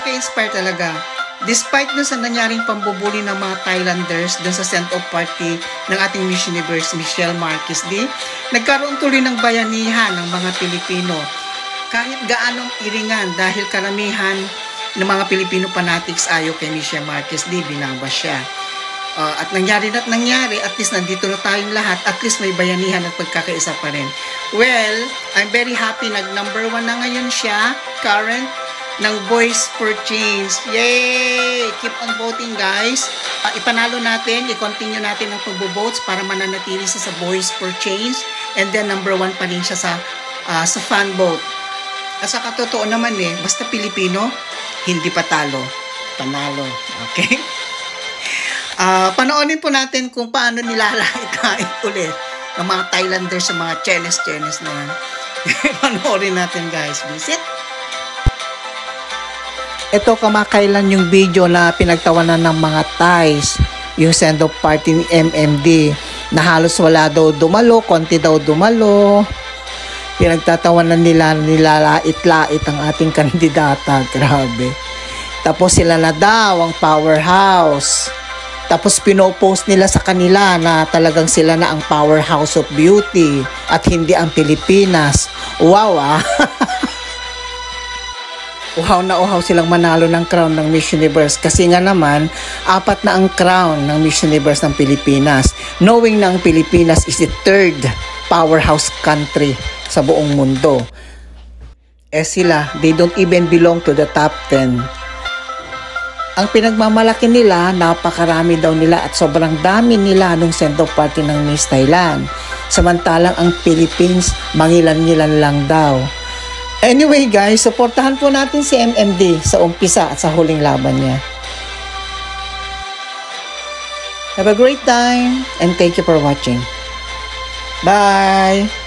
nakaka-inspire talaga. Despite dun sa nangyaring pambubuli ng mga Thailanders dun sa send-off party ng ating Miss Universe Michelle Marquez D, nagkaroon tuloy ng bayanihan ng mga Pilipino. Kahit gaanong iringan dahil karamihan ng mga Pilipino fanatics ayaw kay Michelle Marquez D, binaba siya. At nangyari, at least nandito na tayong lahat, at least may bayanihan at pagkakaisa pa rin. Well, I'm very happy, nag-number 1 na ngayon siya, current, ng Voice for Change. Yay! Keep on voting, guys. Ipanalo natin, i-continue natin ang pagbo-votes para mananatili siya sa Voice for Change, and then number 1 pa rin siya sa fan vote. At saka totoo naman basta Pilipino, hindi patalo, panalo. Okay? Panoorin po natin kung paano nilalait ulit ng mga Thailanders sa mga Chinese na yan. Panoorin natin, guys. Visit. Ito kamakailan yung video na pinagtawanan ng mga Thais, yung send-off party ni MMD, na halos wala daw dumalo, konti daw dumalo. Pinagtatawanan nila, nilalait-lait ang ating kandidata. Grabe. Tapos sila na daw ang powerhouse. Tapos pinopost nila sa kanila na talagang sila na ang powerhouse of beauty at hindi ang Pilipinas. Wow Uhaw na uhaw silang manalo ng crown ng Miss Universe kasi nga naman 4 na ang crown ng Miss Universe ng Pilipinas. Knowing na ang Pilipinas is the 3rd powerhouse country sa buong mundo. Sila, they don't even belong to the top 10. Ang pinagmamalaki nila, napakarami daw nila at sobrang dami nila nung send-off party ng Miss Thailand. Samantalang ang Philippines, mangilan-ngilan lang daw. Anyway guys, supportahan po natin si MMD sa umpisa at sa huling laban niya. Have a great time and thank you for watching. Bye!